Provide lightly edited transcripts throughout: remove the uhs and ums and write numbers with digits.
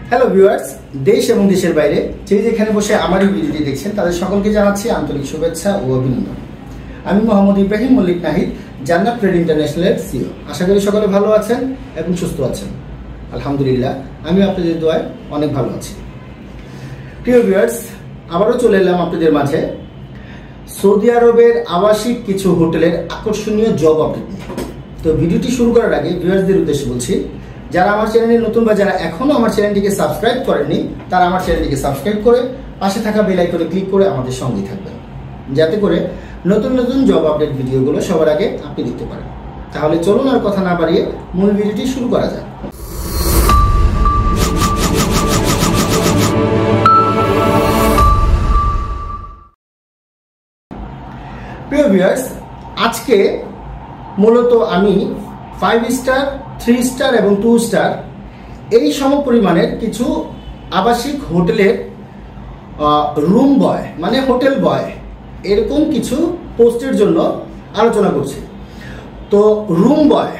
Hello viewers, দেশ এবং দেশের বাইরে যে যেখানে বসে আমার এই ভিডিওটি দেখছেন তাদের সকলকে জানাচ্ছি আন্তরিক শুভেচ্ছা ও অভিনন্দন। আমি মোহাম্মদ ইব্রাহিম মল্লিক নাহিদ, জান্নাত ট্রেড ইন্টারন্যাশনালের সিইও। আশা করি সকলে ভালো আছেন এবং সুস্থ আছেন। আলহামদুলিল্লাহ, আমি আপনাদের দোয়ায় অনেক ভালো আছি। প্রিয় ভিউয়ার্স, আবারও চলে এলাম আপনাদের মাঝে সৌদি আরবের আবাসিক কিছু হোটেলের আকর্ষণীয় জব আপডেট নিয়ে। তো ভিডিওটি শুরু করার আগে ভিউয়ার্সদের উদ্দেশ্যে বলছি, যারা আমার চ্যানেলে নতুন বা যারা এখনো আমার চ্যানেলটিকে সাবস্ক্রাইব করেননি তারা আমার চ্যানেলটিকে সাবস্ক্রাইব করে পাশে থাকা বেল আইকনে ক্লিক করে আমাদের সঙ্গেই থাকবেন, যাতে করে নতুন নতুন জব আপডেট ভিডিওগুলো সবার আগে আপনি দেখতে পারেন। তাহলে চলুন আর কথা না বাড়িয়ে মূল ভিডিওটি শুরু করা যাক। প্রিয় ভিউয়ার্স, আজকে মূলত আমি 5 স্টার, 3 স্টার এবং 2 স্টার এই সমপরিমাণের কিছু আবাসিক হোটেলের রুম বয় মানে হোটেল বয় এরকম কিছু পোস্টের জন্য আলোচনা করছি। তো রুম বয়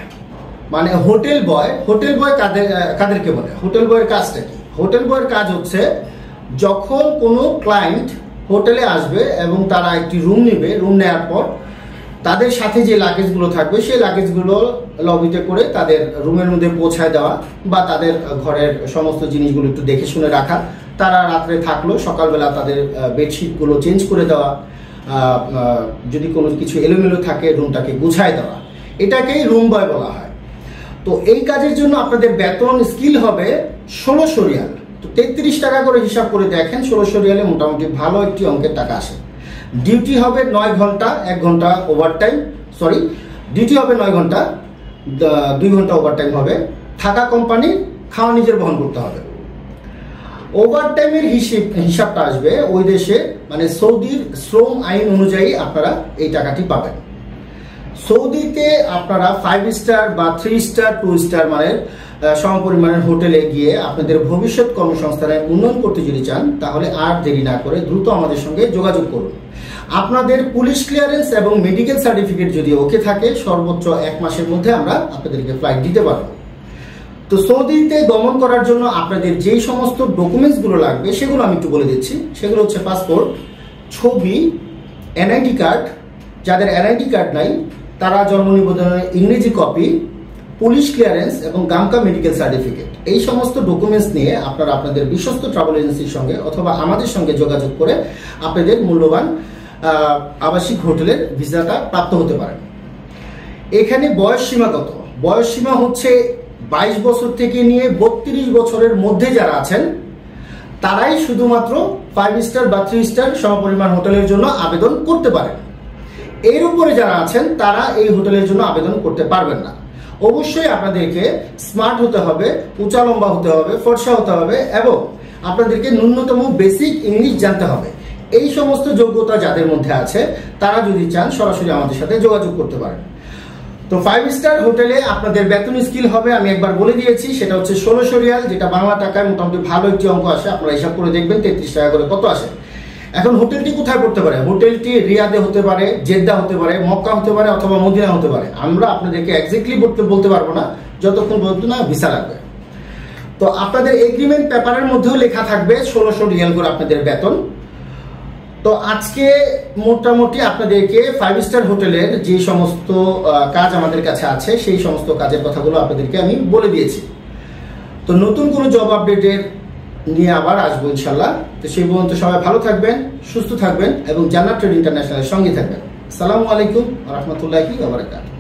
মানে হোটেল বয় কাদেরকে বলে? হোটেল বয়ের কাজটা কি? হোটেল বয়ের কাজ হচ্ছে, যখন কোনো ক্লায়েন্ট হোটেলে আসবে এবং তারা একটি রুম নেবে, রুম নেওয়ার পর তাদের সাথে যে লাগেজগুলো থাকবে সেই লাগেজগুলো লবিতে করে তাদের রুমের মধ্যে পৌঁছায় দেওয়া বা তাদের ঘরের সমস্ত জিনিসগুলো একটু দেখে শুনে রাখা। তারা রাত্রে থাকলো, সকালবেলা তাদের বেডশিটগুলো চেঞ্জ করে দেওয়া, যদি কোনো কিছু এলোমেলো থাকে রুমটাকে গুছায় দেওয়া, এটাকেই রুম বয় বলা হয়। তো এই কাজের জন্য আপনাদের বেতন স্কিল হবে 1600 রিয়াল। তো 33 টাকা করে হিসাব করে দেখেন, 1600 রিয়ালে মোটামুটি ভালো একটি অঙ্কের টাকা আসে। ডিউটি হবে 9 ঘন্টা, 1 ঘন্টা ওভারটাইম, ডিউটি হবে 9 ঘন্টা, 2 ঘন্টা ওভারটাইম হবে। থাকা কোম্পানি, খাওয়া নিজের বহন করতে হবে। ওভারটাইমের হিসাবটা আসবে ওই দেশে মানে সৌদির শ্রম আইন অনুযায়ী আপনারা এই টাকাটি পাবেন। সৌদিতে আপনারা 5 স্টার বা 3 স্টার, 2 স্টার মানের সমপরিমাণের হোটেলে গিয়ে আপনাদের ভবিষ্যৎ কর্মসংস্থানের উন্নয়ন করতে যদি চান, তাহলে আর দেরি না করে দ্রুত আমাদের সঙ্গে যোগাযোগ করুন। আপনাদের পুলিশ ক্লিয়ারেন্স এবং মেডিকেল সার্টিফিকেট যদি ওকে থাকে, সর্বোচ্চ 1 মাসের মধ্যে আমরা আপনাদেরকে ফ্লাইট দিতে পারবো। তো সৌদিতে গমন করার জন্য আপনাদের যেই সমস্ত ডকুমেন্টসগুলো লাগবে সেগুলো আমি একটু বলে দিচ্ছি। সেগুলো হচ্ছে পাসপোর্ট, ছবি, এনআইডি কার্ড, যাদের এনআইডি কার্ড নাই তারা জন্ম নিবন্ধনের ইংরেজি কপি, পুলিশ ক্লিয়ারেন্স এবং গামকা মেডিকেল সার্টিফিকেট। এই সমস্ত ডকুমেন্টস নিয়ে আপনারা আপনাদের বিশ্বস্ত ট্রাভেল এজেন্সির সঙ্গে অথবা আমাদের সঙ্গে যোগাযোগ করে আপনাদের মূল্যবান আবাসিক হোটেলের ভিসাটা প্রাপ্ত হতে পারেন। এখানে বয়স সীমা কত? বয়স সীমা হচ্ছে 22 বছর থেকে নিয়ে 32 বছরের মধ্যে যারা আছেন তারাই শুধুমাত্র 5 স্টার বা 3 স্টার সমপরিমাণ হোটেলের জন্য আবেদন করতে পারেন। এর উপরে যারা আছেন তারা এই হোটেলের জন্য আবেদন করতে পারবেন না। অবশ্যই আপনাদেরকে স্মার্ট হতে হবে, উঁচা লম্বা হতে হবে, ফর্সা হতে হবে এবং আপনাদেরকে ন্যূনতম বেসিক ইংলিশ জানতে হবে। এই সমস্ত যোগ্যতা যাদের মধ্যে আছে তারা যদি চান সরাসরি আমাদের সাথে যোগাযোগ করতে পারেন। তো 5 স্টার হোটেলে আপনাদের বেতন স্কিল হবে, আমি একবার বলে দিয়েছি, সেটা হচ্ছে 1600 রিয়াল, যেটা বাংলা টাকায় মোটামুটি ভালো একটি অঙ্ক আসে। আপনারা হিসাব করে দেখবেন 33 টাকা করে কত আসে। এখন হোটেলটি কোথায় পড়তে পারে? হোটেলটি রিয়াদে হতে পারে, জেদ্দা হতে পারে, মক্কা হতে পারে অথবা মদিনা হতে পারে। আমরা আপনাদেরকে এক্স্যাক্টলি বলতে পারবো না যতক্ষণ পর্যন্ত না ভিসা লাগবে। তো আপনাদের এগ্রিমেন্ট পেপারের মধ্যেও লেখা থাকবে 1600 রিয়াল করে আপনাদের বেতন। তো আজকে মোটামুটি আপনাদেরকে 5 স্টার হোটেলের যে সমস্ত কাজ আমাদের কাছে আছে সেই সমস্ত কাজের কথাগুলো আপনাদেরকে আমি বলে দিয়েছি। তো নতুন কোনো জব আপডেটের নিয়ে আবার আসবো ইনশাল্লাহ। তো সেই পর্যন্ত সবাই ভালো থাকবেন, সুস্থ থাকবেন এবং জান্নাত ট্রেড ইন্টারন্যাশনালের সঙ্গে থাকবেন। আসসালামু আলাইকুম ওয়া রাহমাতুল্লাহি ওয়া বারাকাতুহু।